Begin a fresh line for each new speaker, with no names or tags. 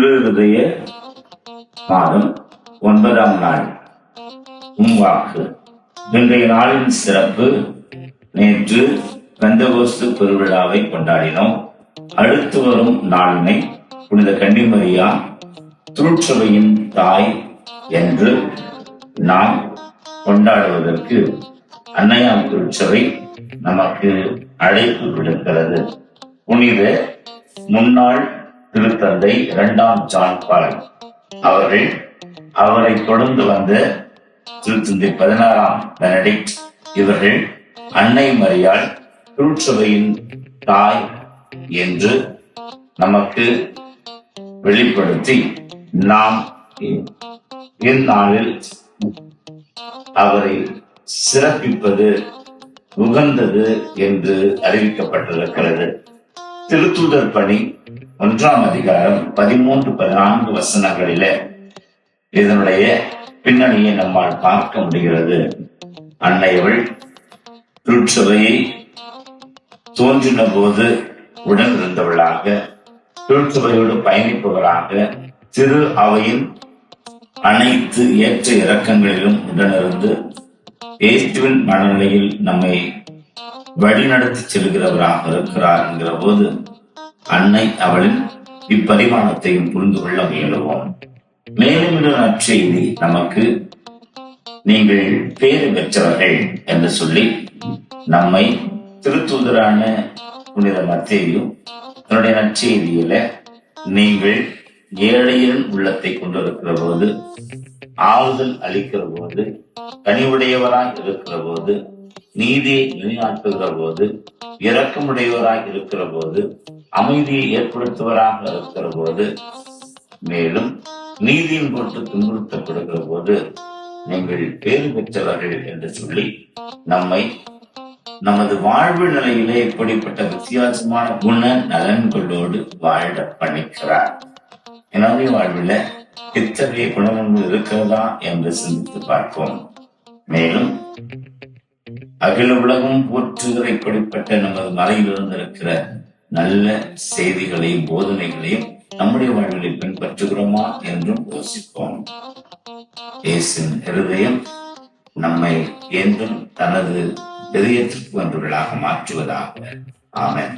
திருஹிருதய மாதம் 9ஆம் நாள் வாக்கு. இன்றைய நாளின் சிறப்பு. நேற்று பெந்தகோஸ்து பெருவிழாவை கொண்டாடினோம். அடுத்து வரும் நாளினை புனித கன்னிமரியா திருச்சபையின் தாய் என்று நாம் கொண்டாடுவதற்கு அன்னையாம் திருச்சபை நமக்கு அழைப்பு விடுக்கிறது. புனித முன்னாள் திருத்தந்தை 2ஆம் ஜான் பால் அவர்கள், அவரை தொடர்ந்து வந்த திருத்தந்தை 16ஆம் பெனடிக்ட் இவர்கள் அன்னை மரியாள் திருச்சபையின் தாய் என்று நமக்கு வெளிப்படுத்தி நாம் இந்நாளில் அவரை சிறப்பிப்பது உகந்தது என்று அறிவிக்கப்பட்டிருக்கிறது. திருத்தூதர் பணி 1ஆம் அதிகாரம் 13-14 வசனங்களிலே இதனுடைய பின்னணியை நம்மால் பார்க்க முடிகிறது. அன்னையவள் திருச்சபையை தோன்றின போது உடன் இருந்தவளாக, திருச்சபையோடு பயணிப்பவராக, திரு அவையின் அனைத்து ஏற்ற இறக்கங்களிலும் உடனிருந்து இயேசுவின் மனநிலையில் நம்மை வழிநடத்தி செல்கிறவராக இருக்கிறார் என்கிற போது அன்னை அவளின் இப்பரிமாணத்தையும் புரிந்து கொள்ள முயலுவோம். மேலும் ஒரு நற்செய்தி நமக்கு நீங்கள் பேறு பெற்றவர்கள் என்று சொல்லி நம்மை திருத்தூதரான புனித மத்தேயு தன்னுடைய நற்செய்தியில நீங்கள் ஏழையின் உள்ளத்தை கொண்டிருக்கிற போது, ஆறுதல் அளிக்கிற போது, கனிவுடையவராய் இருக்கிற போது, நீதியை நிலைநாட்டுகிற போது, இரக்கமுடையவராய் இருக்கிற போது, அமைதியை ஏற்படுத்துவராக இருக்கிற போது, மேலும் நீதியின் பொருட்டு துன்புறுத்தப்படுகிற போது நீங்கள் பேறு பெற்றவர்கள் என்று சொல்லி நம்மை நமது வாழ்வு நிலையிலே இப்படிப்பட்ட வித்தியாசமான குண நலன்களோடு வாழ பணிக்கிறார். என்னுடைய வாழ்வில் இத்தகைய குணங்கள் இருக்கிறதா என்று சிந்தித்து பார்ப்போம். மேலும் அகில உலகம் போற்றுகிற இப்படிப்பட்ட நமது மலையிலிருந்து இருக்கிற நல்ல செய்திகளையும் போதனைகளையும் நம்முடைய வாழ்வில் பின்பற்றுகிறோமா என்றும் யோசிப்போம். இயேசுவின் இருதயம் நம்மை என்றும் தனது இதயத்திற்கு ஒன்றுகளாக மாற்றுவதாக. ஆமென்.